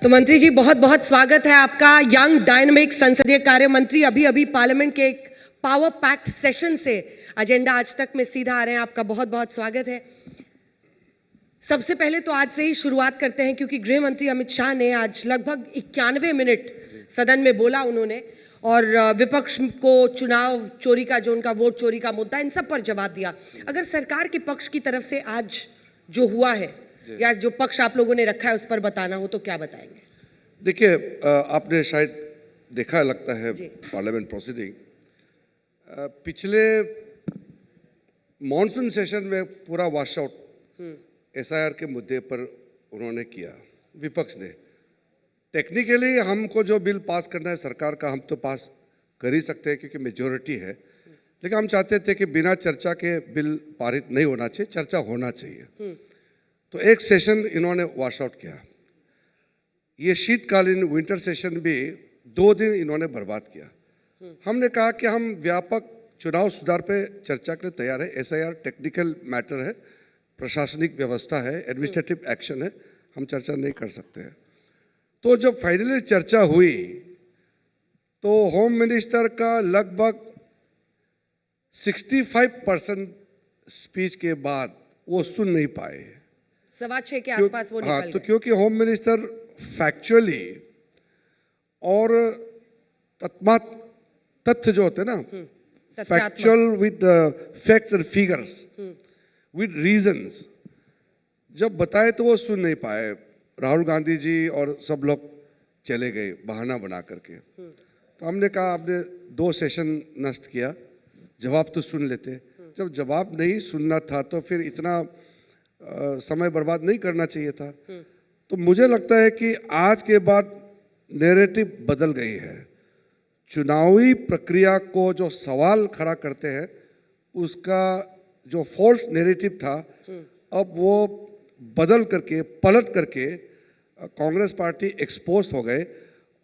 तो मंत्री जी बहुत बहुत स्वागत है आपका। यंग डायनामिक संसदीय कार्य मंत्री अभी अभी पार्लियामेंट के एक पावर पैक्ड सेशन से एजेंडा आज तक में सीधा आ रहे हैं। आपका बहुत बहुत स्वागत है। सबसे पहले तो आज से ही शुरुआत करते हैं क्योंकि गृह मंत्री अमित शाह ने आज लगभग 91 मिनट सदन में बोला उन्होंने, और विपक्ष को चुनाव चोरी का जो उनका वोट चोरी का मुद्दा, इन सब पर जवाब दिया। अगर सरकार के पक्ष की तरफ से आज जो हुआ है या जो पक्ष आप लोगों ने रखा है उस पर बताना हो तो क्या बताएंगे? देखिए, आपने शायद देखा लगता है पार्लियामेंट प्रोसीडिंग, पिछले मॉनसून सेशन में पूरा वॉश आउट एसआईआर के मुद्दे पर उन्होंने किया विपक्ष ने। टेक्निकली हमको जो बिल पास करना है सरकार का, हम तो पास कर ही सकते हैं क्योंकि मेजॉरिटी है, लेकिन हम चाहते थे कि बिना चर्चा के बिल पारित नहीं होना चाहिए, चर्चा होना चाहिए। तो एक सेशन इन्होंने वॉश आउट किया। ये शीतकालीन विंटर सेशन भी 2 दिन इन्होंने बर्बाद किया। हमने कहा कि हम व्यापक चुनाव सुधार पे चर्चा के लिए तैयार है। एसआईआर टेक्निकल मैटर है, प्रशासनिक व्यवस्था है, एडमिनिस्ट्रेटिव एक्शन है, हम चर्चा नहीं कर सकते हैं। तो जब फाइनली चर्चा हुई तो होम मिनिस्टर का लगभग 65% स्पीच के बाद वो सुन नहीं पाए। 6:15 के आसपास वो निकल गए। तो क्योंकि होम मिनिस्टर फैक्चुअली और तथ्य जो होते हैं ना, factual with facts and figures with reasons जब बताए तो वो सुन नहीं पाए। राहुल गांधी जी और सब लोग चले गए बहाना बना करके। तो हमने कहा आपने 2 सेशन नष्ट किया, जवाब तो सुन लेते। जब जवाब नहीं सुनना था तो फिर इतना समय बर्बाद नहीं करना चाहिए था। तो मुझे लगता है कि आज के बाद नैरेटिव बदल गई है। चुनावी प्रक्रिया को जो सवाल खड़ा करते हैं उसका जो फॉल्स नैरेटिव था, अब वो बदल करके पलट करके कांग्रेस पार्टी एक्सपोज हो गए।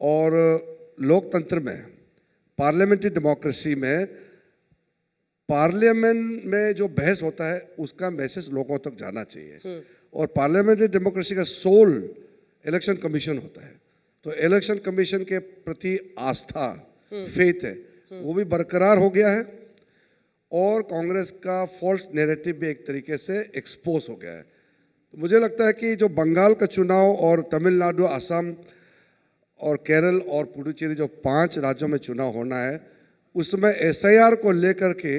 और लोकतंत्र में, पार्लियामेंट्री डेमोक्रेसी में, पार्लियामेंट में जो बहस होता है उसका मैसेज लोगों तक जाना चाहिए। और पार्लियामेंट्री डेमोक्रेसी का सोल इलेक्शन कमीशन होता है। तो इलेक्शन कमीशन के प्रति आस्था, फेथ है, वो भी बरकरार हो गया है। और कांग्रेस का फॉल्स नैरेटिव भी एक तरीके से एक्सपोज हो गया है। तो मुझे लगता है कि जो बंगाल का चुनाव और तमिलनाडु, असम और केरल और पुडुचेरी जो 5 राज्यों में चुनाव होना है, उसमें एसआईआर को लेकर के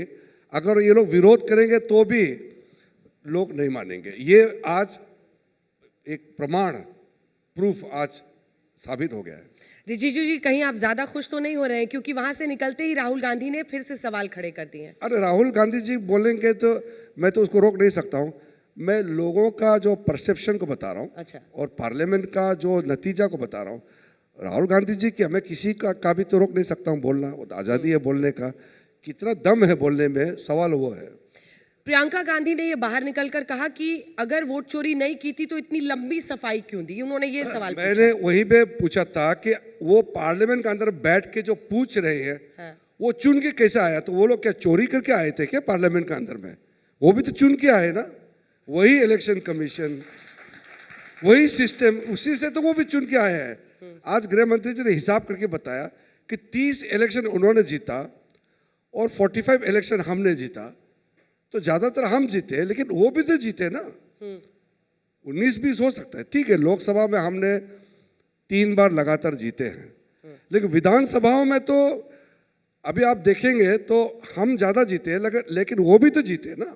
अगर ये लोग विरोध करेंगे तो भी लोग नहीं मानेंगे। ये आज एक प्रमाण, प्रूफ आज साबित हो गया है। रिजिजू जी, कहीं आप ज्यादा खुश तो नहीं हो रहे हैं क्योंकि वहां से निकलते ही राहुल गांधी ने फिर से सवाल खड़े कर दिए हैं? अरे राहुल गांधी जी बोलेंगे तो मैं तो उसको रोक नहीं सकता हूँ। मैं लोगों का जो परसेप्शन को बता रहा हूँ। अच्छा। और पार्लियामेंट का जो नतीजा को बता रहा हूँ। राहुल गांधी जी की हमें किसी का भी तो रोक नहीं सकता हूँ बोलना, वो तो आज़ादी है बोलने का। कितना दम है बोलने में, सवाल वो है। प्रियंका गांधी ने ये बाहर निकलकर कहा कि अगर वोट चोरी नहीं की थी तो इतनी लंबी सफाई क्यों दी? उन्होंने ये सवाल पूछा। मैंने वही पे पूछा था कि वो पार्लियामेंट के अंदर बैठ के जो पूछ रहे हैं, हाँ। वो चुन के कैसे आया? तो वो लोग क्या चोरी करके आए थे क्या पार्लियामेंट के अंदर में? वो भी तो चुन के आए ना। वही इलेक्शन कमीशन, वही सिस्टम, उसी से तो वो भी चुन के आए हैं। आज गृह मंत्री जी ने हिसाब करके बताया कि 30 इलेक्शन उन्होंने जीता और 45 इलेक्शन हमने जीता। तो ज्यादातर हम जीते, लेकिन वो भी तो जीते ना। 19-20 हो सकता है, ठीक है। लोकसभा में हमने 3 बार लगातार जीते हैं, लेकिन विधानसभाओं में तो अभी आप देखेंगे तो हम ज्यादा जीते हैं, लेकिन वो भी तो जीते ना।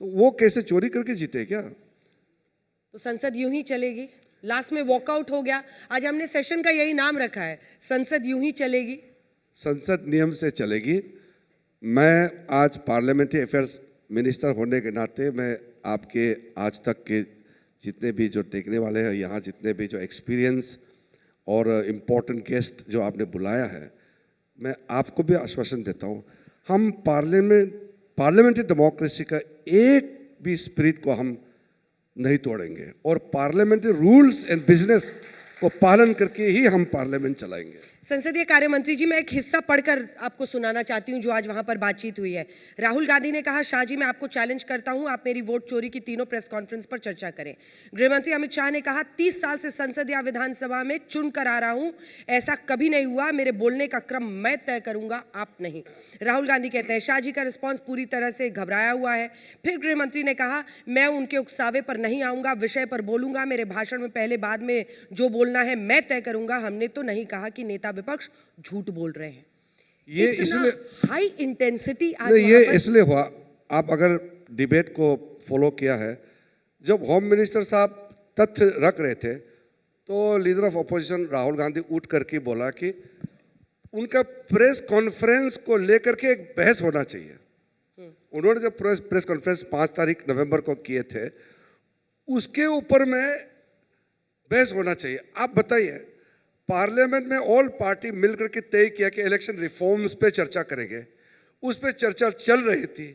तो वो कैसे चोरी करके जीते क्या? तो संसद यूं ही चलेगी? लास्ट में वॉकआउट हो गया। आज हमने सेशन का यही नाम रखा है, संसद यूं ही चलेगी। संसद नियम से चलेगी। मैं आज पार्लियामेंट्री अफेयर्स मिनिस्टर होने के नाते मैं आपके आज तक के जितने भी जो देखने वाले हैं, यहाँ जितने भी जो एक्सपीरियंस और इम्पोर्टेंट गेस्ट जो आपने बुलाया है, मैं आपको भी आश्वासन देता हूँ, हम पार्लियामेंट्री डेमोक्रेसी का एक भी स्पिरिट को हम नहीं तोड़ेंगे और पार्लियामेंट्री रूल्स एंड बिजनेस को पालन करके ही हम पार्लियामेंट चलाएंगे। संसदीय कार्य मंत्री जी, मैं एक हिस्सा पढ़कर आपको सुनाना चाहती हूं जो आज वहां पर बातचीत हुई है। राहुल गांधी ने कहा, शाह जी मैं आपको चैलेंज करता हूं, आप मेरी वोट चोरी की तीनों प्रेस कॉन्फ्रेंस पर चर्चा करें। गृह मंत्री अमित शाह ने कहा, 30 साल से संसद या विधानसभा में चुन कर आ रहा हूं, ऐसा कभी नहीं हुआ, मेरे बोलने का क्रम मैं तय करूंगा, आप नहीं। राहुल गांधी कहते हैं, शाह जी का रिस्पॉन्स पूरी तरह से घबराया हुआ है। फिर गृह मंत्री ने कहा, मैं उनके उकसावे पर नहीं आऊंगा, विषय पर बोलूंगा, मेरे भाषण में पहले बाद में जो बोलना है मैं तय करूंगा। हमने तो नहीं कहा कि नेता विपक्ष झूठ बोल रहे हैं। ये इसलिए हाई इंटेंसिटी आज नहीं, ये वहां पर इसलिए हुआ, आप अगर डिबेट को फॉलो किया है, जब होम मिनिस्टर साहब तथ्य रख रहे थे तो leader of opposition Rahul Gandhi उठ करके बोला कि उनका प्रेस कॉन्फ्रेंस को लेकर के एक बहस होना चाहिए। उन्होंने जब प्रेस कॉन्फ्रेंस 5 तारीख नवंबर को किए थे, उसके ऊपर में बहस होना चाहिए। आप बताइए, पार्लियामेंट में ऑल पार्टी मिलकर के तय किया कि इलेक्शन रिफॉर्म्स पे चर्चा करेंगे, उस पे चर्चा चल रही थी,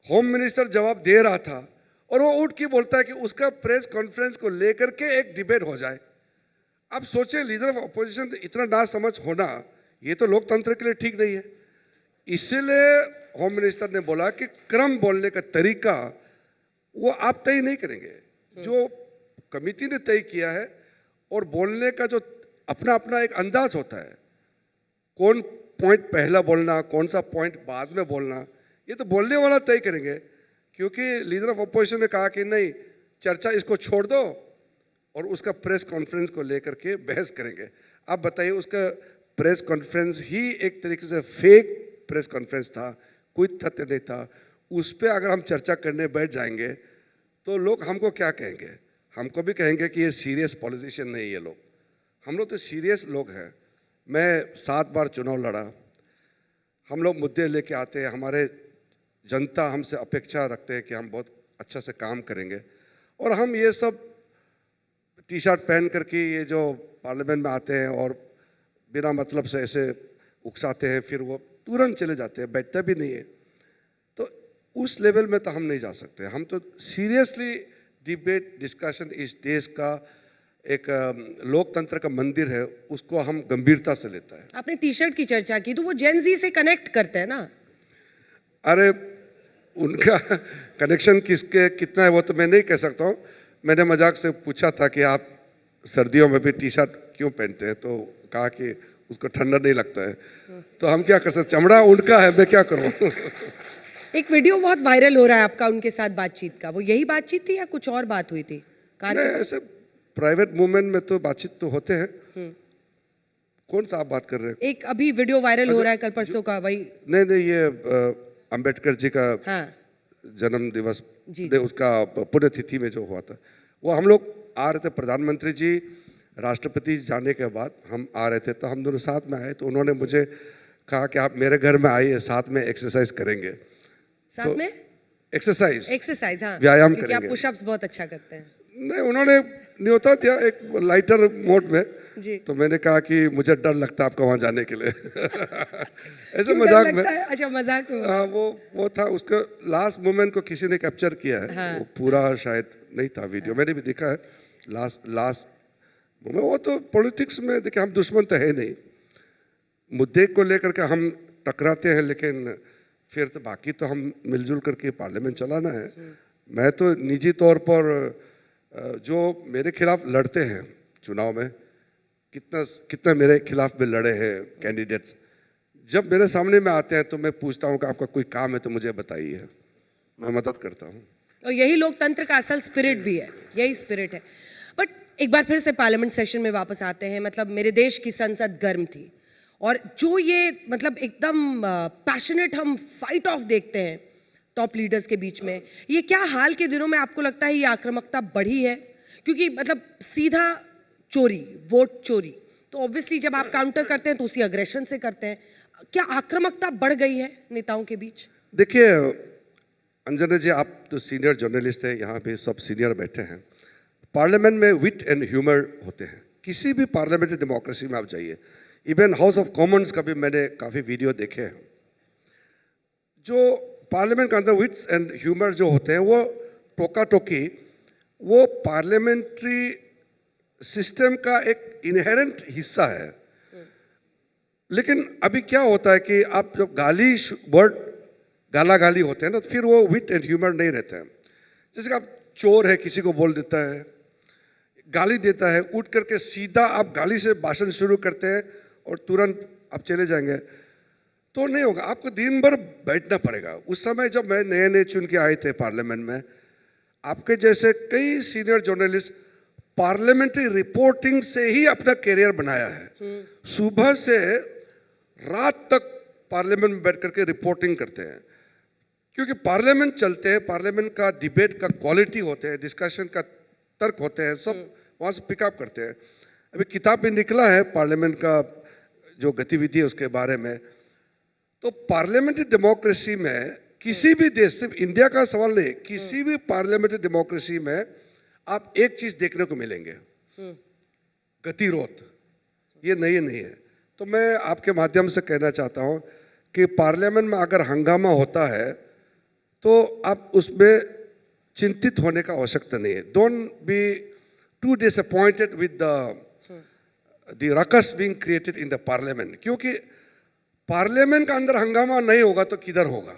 होम मिनिस्टर जवाब दे रहा था और वो उठ के बोलता है कि उसका प्रेस कॉन्फ्रेंस को लेकर के एक डिबेट हो जाए। अब सोचे, लीडर ऑफ अपोजिशन इतना ना समझ होना, ये तो लोकतंत्र के लिए ठीक नहीं है। इसीलिए होम मिनिस्टर ने बोला कि क्रम बोलने का तरीका वो आप तय नहीं करेंगे, जो कमिटी ने तय किया है, और बोलने का जो अपना अपना एक अंदाज होता है, कौन पॉइंट पहला बोलना, कौन सा पॉइंट बाद में बोलना, ये तो बोलने वाला तय करेंगे। क्योंकि लीडर ऑफ अपोजिशन ने कहा कि नहीं, चर्चा इसको छोड़ दो और उसका प्रेस कॉन्फ्रेंस को लेकर के बहस करेंगे। आप बताइए, उसका प्रेस कॉन्फ्रेंस ही एक तरीके से फेक प्रेस कॉन्फ्रेंस था, कोई तथ्य नहीं था। उस पर अगर हम चर्चा करने बैठ जाएंगे तो लोग हमको क्या कहेंगे? हमको भी कहेंगे कि ये सीरियस पॉलिटिशियन नहीं है लोग। हम लोग तो सीरियस लोग हैं। मैं 7 बार चुनाव लड़ा, हम लोग मुद्दे लेके आते हैं, हमारे जनता हमसे अपेक्षा रखते हैं कि हम बहुत अच्छा से काम करेंगे, और हम ये सब टी शर्ट पहन करके ये जो पार्लियामेंट में आते हैं और बिना मतलब से ऐसे उकसाते हैं, फिर वो तुरंत चले जाते हैं, बैठते भी नहीं है। तो उस लेवल में तो हम नहीं जा सकते। हम तो सीरियसली डिबेट डिस्कशन इस देश का एक लोकतंत्र का मंदिर है, उसको हम गंभीरता से लेता है। आपने टी शर्ट की चर्चा की, तो वो जेन जी से कनेक्ट करते हैं ना। अरे उनका कनेक्शन किसके कितना है वो तो मैं नहीं कह सकता हूँ। मैंने मजाक से पूछा था कि आप सर्दियों में भी टी शर्ट क्यों पहनते हैं, तो कहा कि उसको ठंडा नहीं लगता है। तो हम क्या कर सकते, चमड़ा उनका है, मैं क्या करूँ। एक वीडियो बहुत वायरल हो रहा है आपका उनके साथ बातचीत का, वो यही बातचीत थी या कुछ और बात हुई थी? ऐसे प्राइवेट मूवमेंट में तो बातचीत तो होते हैं। कौन सा आप बात कर रहे हैं? एक अभी वीडियो वायरल हो रहा है कल परसों का, वही नहीं, ये अंबेडकर जी का जन्म दिवस उसका पुण्यतिथि में जो हुआ था, वो हम लोग आ रहे थे, प्रधानमंत्री जी राष्ट्रपति जाने के बाद हम आ रहे थे, तो हम दोनों साथ में आए। तो उन्होंने मुझे कहा कि आप मेरे घर में आइए, साथ में एक्सरसाइज करेंगे। साथ में एक्सरसाइज, हाँ, व्यायाम क्योंकि करेंगे। आप पुशअप्स बहुत अच्छा करते हैं। नहीं, उन्होंने न्योता दिया एक लाइटर मोड में जी। तो मैंने कहा कि मुझे डर लगता है आपका वहाँ जाने के लिए। ऐसे क्यों मजाक डर में। लगता है? अच्छा, मजाक में। हाँ, वो था, उसका लास्ट मोमेंट को किसी ने कैप्चर किया है। हाँ। वो पूरा शायद नहीं था वीडियो, मैंने भी देखा है लास्ट मोमेंट। वो तो पॉलिटिक्स में देखिए, हम दुश्मन तो है नहीं, मुद्दे को लेकर के हम टकराते हैं, लेकिन फिर तो बाकी तो हम मिलजुल करके पार्लियामेंट चलाना है। मैं तो निजी तौर पर जो मेरे खिलाफ लड़ते हैं चुनाव में, कितना मेरे खिलाफ में लड़े हैं कैंडिडेट्स, जब मेरे सामने में आते हैं तो मैं पूछता हूं कि आपका कोई काम है तो मुझे बताइए, मैं मदद करता हूं। और यही लोकतंत्र का असल स्पिरिट भी है, यही स्पिरिट है। बट एक बार फिर से पार्लियामेंट सेशन में वापस आते हैं। मतलब मेरे देश की संसद गर्म थी, और जो ये मतलब एकदम पैशनेट हम फाइट ऑफ देखते हैं टॉप लीडर्स के बीच में, ये क्या हाल के दिनों में आपको लगता है ये आक्रामकता बढ़ी है? क्योंकि मतलब सीधा चोरी, वोट चोरी, तो ऑब्वियसली जब आप काउंटर करते हैं तो उसी अग्रेशन से करते हैं। क्या आक्रामकता बढ़ गई है नेताओं के बीच? देखिए अंजना जी, आप तो सीनियर जर्नलिस्ट हैं, यहाँ पे सब सीनियर बैठे हैं। पार्लियामेंट में विट एंड ह्यूमर होते हैं। किसी भी पार्लियामेंट्री डेमोक्रेसी में आप जाइए, इवन हाउस ऑफ कॉमन्स का भी मैंने काफ़ी वीडियो देखे हैं। जो पार्लियामेंट के अंदर विट्स एंड ह्यूमर जो होते हैं, वो टोका टोकी, वो पार्लियामेंट्री सिस्टम का एक इनहेरेंट हिस्सा है। लेकिन अभी क्या होता है कि आप जब गाली वर्ड गाला गाली होते हैं ना, तो फिर वो विथ एंड ह्यूमर नहीं रहते हैं। जैसे कि आप चोर है किसी को बोल देता है, गाली देता है, उठ करके सीधा आप गाली से भाषण शुरू करते हैं और तुरंत आप चले जाएंगे, तो नहीं होगा। आपको दिन भर बैठना पड़ेगा। उस समय जब मैं नए नए चुन के आए थे पार्लियामेंट में, आपके जैसे कई सीनियर जर्नलिस्ट पार्लियामेंट्री रिपोर्टिंग से ही अपना करियर बनाया है। सुबह से रात तक पार्लियामेंट में बैठ करके रिपोर्टिंग करते हैं, क्योंकि पार्लियामेंट चलते हैं, पार्लियामेंट का डिबेट का क्वालिटी होते हैं, डिस्कशन का तर्क होते हैं, सब वहाँ से पिकअप करते हैं। अभी किताब भी निकला है पार्लियामेंट का जो गतिविधि है उसके बारे में। तो पार्लियामेंट्री डेमोक्रेसी में किसी भी देश, सिर्फ इंडिया का सवाल नहीं, किसी भी पार्लियामेंट्री डेमोक्रेसी में आप एक चीज देखने को मिलेंगे, गतिरोध। ये नहीं है। तो मैं आपके माध्यम से कहना चाहता हूं कि पार्लियामेंट में अगर हंगामा होता है तो आप उसमें चिंतित होने का आवश्यकता नहीं है। Don't be too disappointed with the ruckus being created in the parliament, क्योंकि पार्लियामेंट का अंदर हंगामा नहीं होगा तो किधर होगा।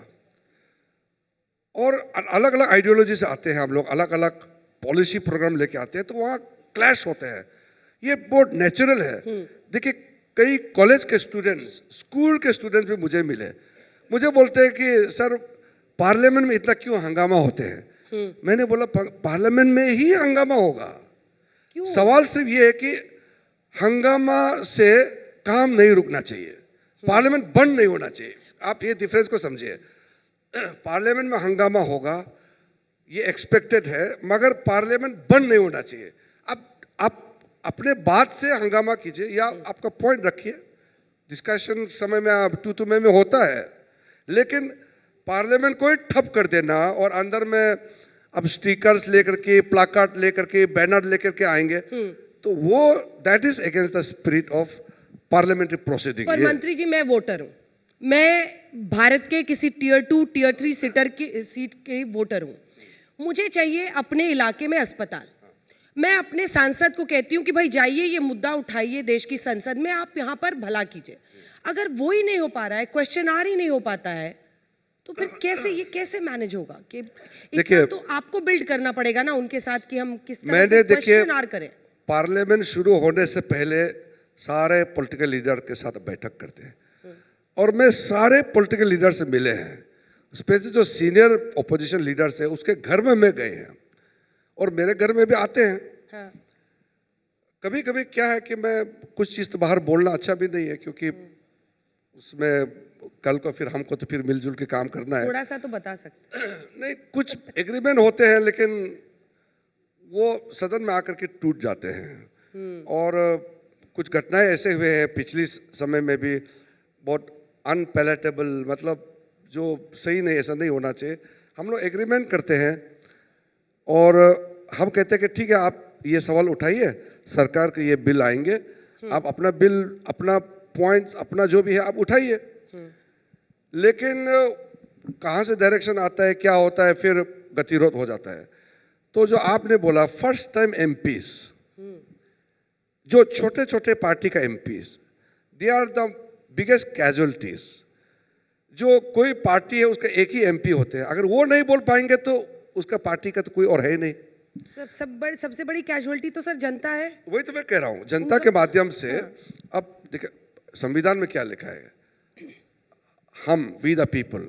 और अलग अलग आइडियोलॉजी से आते हैं हम लोग, अलग अलग पॉलिसी प्रोग्राम लेके आते हैं, तो वहाँ क्लैश होते हैं। ये बहुत नेचुरल है। देखिए, कई कॉलेज के स्टूडेंट्स, स्कूल के स्टूडेंट्स भी मुझे मिले, मुझे बोलते हैं कि सर पार्लियामेंट में इतना क्यों हंगामा होते हैं। मैंने बोला पार्लियामेंट में ही हंगामा होगा। सवाल सिर्फ ये है कि हंगामा से काम नहीं रुकना चाहिए, पार्लियामेंट बंद नहीं होना चाहिए। आप ये डिफरेंस को समझिए। पार्लियामेंट में हंगामा होगा, ये एक्सपेक्टेड है, मगर पार्लियामेंट बंद नहीं होना चाहिए। आप अपने बात से हंगामा कीजिए या आपका पॉइंट रखिए, डिस्कशन समय में आप टू में होता है, लेकिन पार्लियामेंट को ही ठप कर देना और अंदर में अब स्टिकर्स लेकर के, प्लाकार्ड लेकर के, बैनर लेकर के आएंगे, तो वो that is against the spirit of parliamentary proceeding. पर मंत्री जी, मैं वोटर हूँ, मैं भारत के किसी टियर 2 टियर 3 सीट के वोटर हूँ। मुझे चाहिए अपने इलाके में अस्पताल। मैं अपने सांसद को कहती हूँ कि भाई जाइए, ये मुद्दा उठाइए देश की संसद में, आप यहाँ पर भला कीजिए। अगर वो ही नहीं हो पा रहा है, क्वेश्चन आर ही नहीं हो पाता है, तो फिर कैसे मैनेज होगा? कि इतना तो आपको बिल्ड करना पड़ेगा ना उनके साथ कि हम किस तरह से क्वेश्चन आर करें। पार्लियामेंट शुरू होने से पहले सारे पॉलिटिकल लीडर के साथ बैठक करते हैं, और मैं सारे पॉलिटिकल लीडर से मिले हैं, स्पेशली जो सीनियर ओपोजिशन लीडर्स है उसके घर में मैं गए हैं, और मेरे घर में भी आते हैं। हाँ। कभी कभी क्या है कि मैं कुछ चीज़ तो बाहर बोलना अच्छा भी नहीं है, क्योंकि उसमें कल को फिर हमको तो फिर मिलजुल के काम करना है। थोड़ा सा तो बता सकते नहीं, कुछ एग्रीमेंट होते हैं लेकिन वो सदन में आकर के टूट जाते हैं। और कुछ घटनाएं ऐसे हुए हैं पिछले समय में भी, बहुत अनपैलेटेबल, मतलब जो सही नहीं, ऐसा नहीं होना चाहिए। हम लोग एग्रीमेंट करते हैं और हम कहते हैं कि ठीक है, आप ये सवाल उठाइए, सरकार के ये बिल आएंगे, आप अपना बिल, अपना पॉइंट्स, अपना जो भी है आप उठाइए। लेकिन कहाँ से डायरेक्शन आता है, क्या होता है, फिर गतिरोध हो जाता है। तो जो आपने बोला फर्स्ट टाइम एमपीज, जो छोटे छोटे पार्टी का MPs, they are the biggest casualties. जो कोई पार्टी है उसका एक ही एमपी होते हैं, अगर वो नहीं बोल पाएंगे तो उसका पार्टी का तो कोई और है ही नहीं। सबसे बड़ी कैजुअलिटी तो सर जनता है। वही तो मैं कह रहा हूँ, जनता के माध्यम से। अब देखिए संविधान में क्या लिखा है, हम वी द पीपल,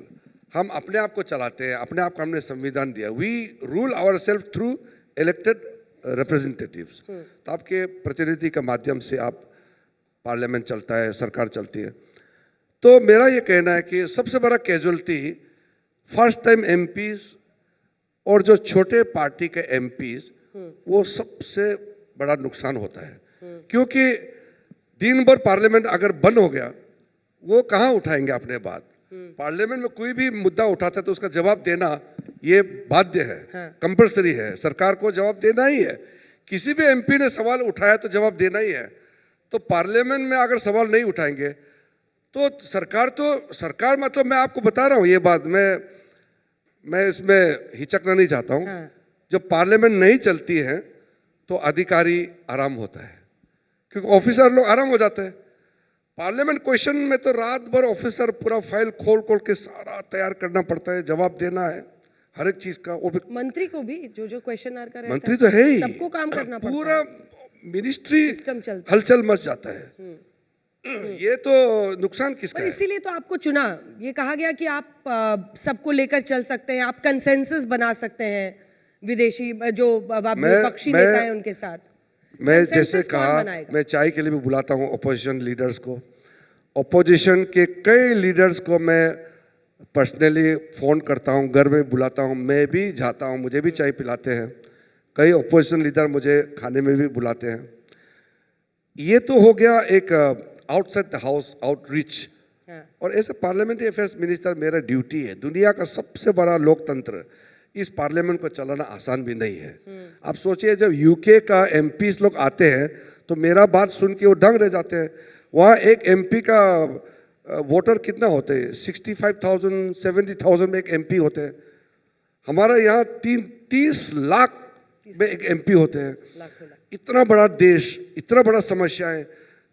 हम अपने आप को चलाते हैं, अपने आप को हमने संविधान दिया। We rule our self through elected representatives. तो आपके प्रतिनिधि के माध्यम से आप पार्लियामेंट चलता है, सरकार चलती है। तो मेरा ये कहना है कि सबसे बड़ा कैजुअलिटी फर्स्ट टाइम एमपीज और जो छोटे पार्टी के एमपीज, वो सबसे बड़ा नुकसान होता है। क्योंकि दिन भर पार्लियामेंट अगर बंद हो गया, वो कहाँ उठाएंगे अपने बात। पार्लियामेंट में कोई भी मुद्दा उठाता है तो उसका जवाब देना ये बाध्य है, कंपलसरी है, सरकार को जवाब देना ही है। किसी भी एमपी ने सवाल उठाया तो जवाब देना ही है। तो पार्लियामेंट में अगर सवाल नहीं उठाएंगे तो सरकार मतलब मैं आपको बता रहा हूँ ये बात, मैं इसमें हिचकना नहीं चाहता हूँ। जब पार्लियामेंट नहीं चलती है तो अधिकारी आराम होता है, क्योंकि ऑफिसर लोग आराम हो जाते हैं। पार्लियामेंट क्वेश्चन में तो रात भर ऑफिसर पूरा फाइल खोल खोल के सारा तैयार करना पड़ता है, जवाब देना है हर एक चीज का। वो भी मंत्री को भी जो क्वेश्चन आर का रहता मंत्री तो है ही, सबको काम करना पड़ता पूरा है, मिनिस्ट्री सिस्टम चलता हलचल मच जाता है। ये तो नुकसान किसका पर है? इसीलिए तो आपको चुना। ये कहा गया कि आप सबको लेकर चल सकते हैं, आप कंसेंसस बना सकते हैं विदेशी जो विपक्षी नेता हैं उनके साथ। मैं जैसे Consensus कौन कहा, बनाएगा? मैं चाय के लिए भी बुलाता हूँ अपोजिशन लीडर्स को। अपोजिशन के कई लीडर्स को मैं पर्सनली फ़ोन करता हूँ, घर में बुलाता हूँ, मैं भी जाता हूँ, मुझे भी चाय पिलाते हैं। कई अपोजिशन लीडर मुझे खाने में भी बुलाते हैं। ये तो हो गया एक आउटसाइड द हाउस आउटरीच। हाँ। और ऐसे पार्लियामेंट्री अफेयर्स मिनिस्टर मेरा ड्यूटी है। दुनिया का सबसे बड़ा लोकतंत्र, इस पार्लियामेंट को चलाना आसान भी नहीं है। आप सोचिए, जब यूके का एमपीस लोग आते हैं तो मेरा बात सुन के वो दंग रह जाते हैं। वहाँ एक एमपी का वोटर कितना होते हैं? 65,000 70,000 में एक एमपी होते हैं। हमारा यहाँ 30 लाख में एक एमपी होते हैं। इतना बड़ा देश, इतना बड़ा समस्याएं,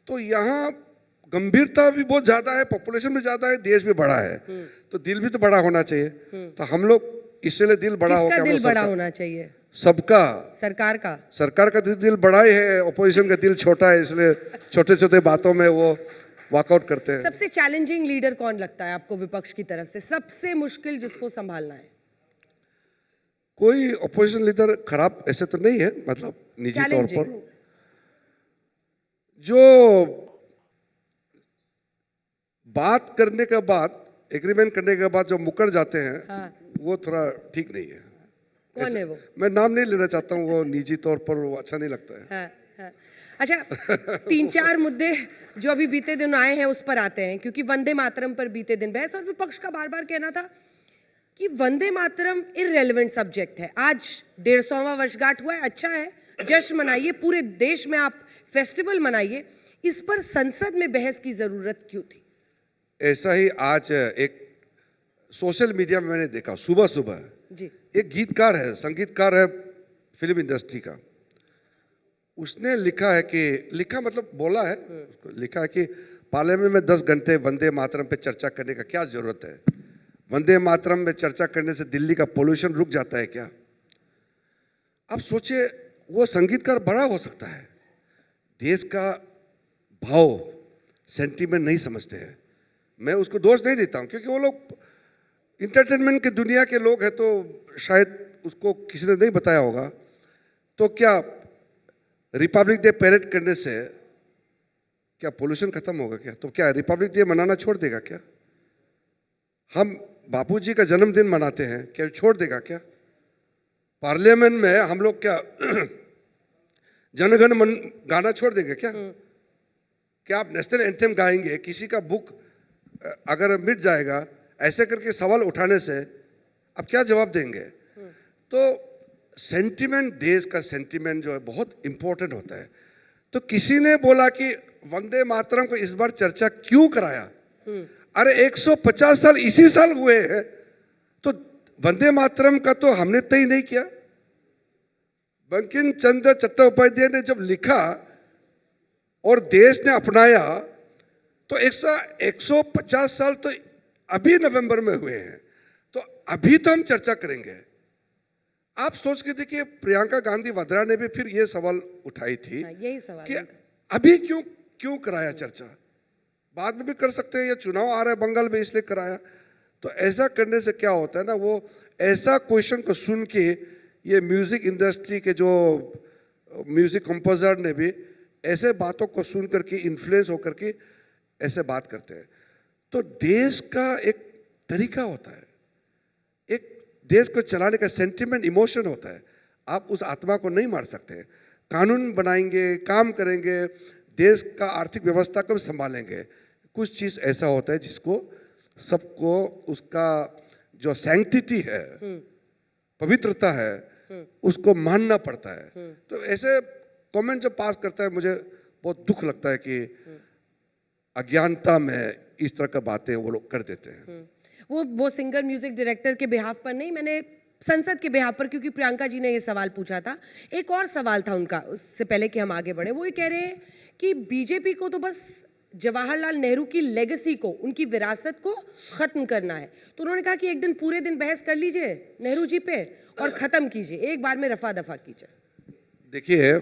तो यहाँ गंभीरता भी बहुत ज़्यादा है, पॉपुलेशन भी ज़्यादा है, देश भी बड़ा है, तो दिल भी तो बड़ा होना चाहिए। तो हम लोग इसलिए दिल बड़ा हो किसका गया, दिल बड़ा होना चाहिए? सबका। सरकार का तो दिल बड़ा ही है, अपोजिशन का दिल छोटा है, इसलिए छोटे छोटे बातों में वो वॉकआउट करते हैं। सबसे चैलेंजिंग लीडर कौन लगता है आपको विपक्ष की तरफ से? सबसे मुश्किल जिसको संभालना है? कोई अपोजिशन लीडर खराब ऐसे तो नहीं है, मतलब निजी तौर पर जो बात करने के बाद, एग्रीमेंट करने के बाद जो मुकर जाते हैं, हाँ। वो थोड़ा ठीक नहीं है। कौन है वो? मैं नाम नहीं लेना चाहता हूँ, वो निजी तौर पर वो अच्छा नहीं लगता है। हाँ, हाँ। अच्छा, 3-4 मुद्दे जो अभी बीते दिन आए हैं उस पर आते हैं, क्योंकि वंदे मातरम पर बीते दिन बहस, और विपक्ष का बार बार कहना था कि वंदे मातरम इररेलेवेंट सब्जेक्ट है। आज 150वां वर्षगांठ हुआ है, अच्छा है, जश्न मनाइए, पूरे देश में आप फेस्टिवल मनाइए, इस पर संसद में बहस की जरूरत क्यों थी? ऐसा ही आज एक सोशल मीडिया में मैंने देखा, सुबह सुबह जी। एक गीतकार है, संगीतकार है फिल्म इंडस्ट्री का, उसने लिखा है कि, लिखा मतलब बोला है, लिखा है कि पार्लियामेंट में 10 घंटे वंदे मातरम पे चर्चा करने का क्या जरूरत है? वंदे मातरम में चर्चा करने से दिल्ली का पोल्यूशन रुक जाता है क्या? आप सोचिए, वो संगीतकार बड़ा हो सकता है, देश का भाव सेंटीमेंट नहीं समझते हैं। मैं उसको दोष नहीं देता हूँ, क्योंकि वो लोग इंटरटेनमेंट के दुनिया के लोग हैं, तो शायद उसको किसी ने नहीं बताया होगा। तो क्या रिपब्लिक डे परेड करने से क्या पोल्यूशन खत्म होगा क्या? तो क्या रिपब्लिक डे मनाना छोड़ देगा क्या? हम बापूजी का जन्मदिन मनाते हैं, क्या छोड़ देगा क्या? पार्लियामेंट में हम लोग क्या जनगण मन गाना छोड़ देंगे क्या? क्या आप नेशनल एंथम गाएंगे? किसी का बुक अगर मिट जाएगा, ऐसे करके सवाल उठाने से आप क्या जवाब देंगे? तो सेंटिमेंट, देश का सेंटिमेंट जो है बहुत इंपॉर्टेंट होता है। तो किसी ने बोला कि वंदे मातरम को इस बार चर्चा क्यों कराया? अरे 150 साल इसी साल हुए हैं, तो वंदे मातरम का तो हमने तय नहीं किया। बंकिम चंद्र चट्टोपाध्याय ने जब लिखा और देश ने अपनाया, तो 150 साल तो अभी नवंबर में हुए हैं, तो अभी तो हम चर्चा करेंगे। आप सोच के देखिए, प्रियंका गांधी वाड्रा ने भी फिर ये सवाल उठाई थी, यही सवाल कि अभी क्यों कराया चर्चा? बाद में भी कर सकते हैं, या चुनाव आ रहा है बंगाल में इसलिए कराया। तो ऐसा करने से क्या होता है ना, वो ऐसा क्वेश्चन को सुन के ये म्यूजिक इंडस्ट्री के जो म्यूजिक कंपोजर ने भी ऐसे बातों को सुन करके इन्फ्लुएंस होकर के ऐसे बात करते हैं। तो देश का एक तरीका होता है, एक देश को चलाने का सेंटिमेंट, इमोशन होता है। आप उस आत्मा को नहीं मार सकते। कानून बनाएंगे, काम करेंगे, देश का आर्थिक व्यवस्था को भी संभालेंगे। कुछ चीज़ ऐसा होता है जिसको सबको उसका जो सैंक्टिटी है, पवित्रता है, उसको मानना पड़ता है। तो ऐसे कमेंट जब पास करता है, मुझे बहुत दुख लगता है कि अज्ञानता में इस तरह का बातें वो लोग कर देते हैं। वो सिंगर म्यूजिक डायरेक्टर के बिहाफ पर नहीं, मैंने संसद के बिहाफ पर, क्योंकि प्रियंका जी ने ये सवाल पूछा था। एक और सवाल था उनका, उससे पहले कि हम आगे बढ़े, वो ये कह रहे हैं कि बीजेपी को तो बस जवाहरलाल नेहरू की लेगेसी को, उनकी विरासत को खत्म करना है। तो उन्होंने कहा कि एक दिन पूरे दिन बहस कर लीजिए नेहरू जी पे और खत्म कीजिए, एक बार में रफा दफा कीजिए। देखिए,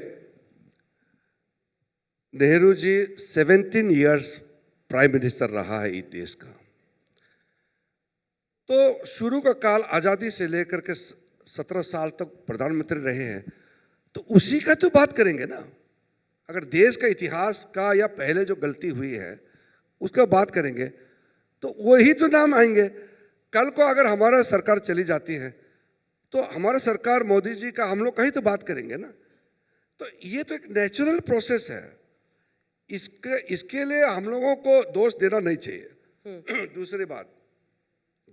Nehru ji 17 years prime minister रहा है इस देश का। तो शुरू का काल आज़ादी से लेकर के 17 साल तक प्रधानमंत्री रहे हैं, तो उसी का तो बात करेंगे ना। अगर देश का इतिहास का या पहले जो गलती हुई है उसका बात करेंगे तो वही तो नाम आएंगे। कल को अगर हमारा सरकार चली जाती है तो हमारा सरकार मोदी जी का हम लोग कहीं तो बात करेंगे ना। तो ये तो एक नेचुरल प्रोसेस है, इसके लिए हम लोगों को दोष देना नहीं चाहिए। दूसरी बात,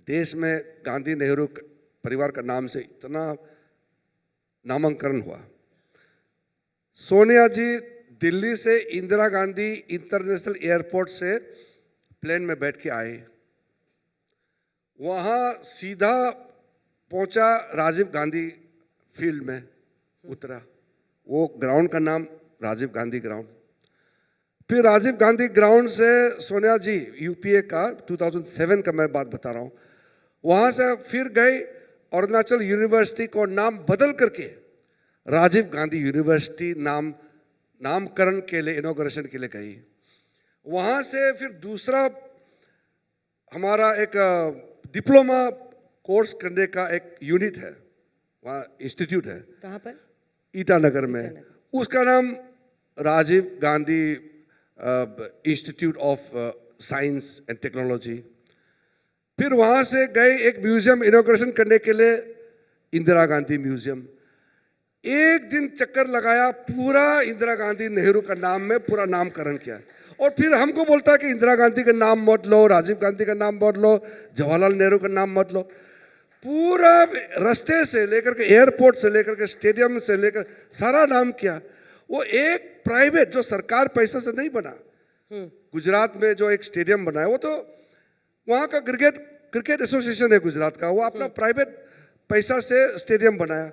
देश में गांधी नेहरू परिवार का नाम से इतना नामांकन हुआ। सोनिया जी दिल्ली से इंदिरा गांधी इंटरनेशनल एयरपोर्ट से प्लेन में बैठ के आए, वहाँ सीधा पहुँचा राजीव गांधी फील्ड में उतरा। वो ग्राउंड का नाम राजीव गांधी ग्राउंड। फिर राजीव गांधी ग्राउंड से सोनिया जी, यूपीए का 2007 का मैं बात बता रहा हूँ, वहाँ से फिर गए अरुणाचल यूनिवर्सिटी को नाम बदल करके राजीव गांधी यूनिवर्सिटी नामकरण के लिए, इनॉग्रेशन के लिए गई। वहाँ से फिर दूसरा हमारा एक डिप्लोमा कोर्स करने का एक यूनिट है, वहाँ इंस्टीट्यूट है। कहाँ पर? ईटानगर में। उसका नाम Rajiv Gandhi institute of science and technology. फिर वहाँ से गए एक म्यूजियम इनॉग्रेशन करने के लिए, इंदिरा गांधी म्यूजियम। एक दिन चक्कर लगाया, पूरा इंदिरा गांधी नेहरू का नाम में पूरा नामकरण किया। और फिर हमको बोलता है कि इंदिरा गांधी का नाम मत लो, राजीव गांधी का नाम मत लो, जवाहरलाल नेहरू का नाम मत लो। पूरा रास्ते से लेकर के, एयरपोर्ट से लेकर के, स्टेडियम से लेकर सारा नाम किया। वो एक प्राइवेट, जो सरकार पैसा से नहीं बना, गुजरात में जो एक स्टेडियम बना है वो तो वहाँ का क्रिकेट एसोसिएशन है गुजरात का, वो अपना प्राइवेट पैसा से स्टेडियम बनाया।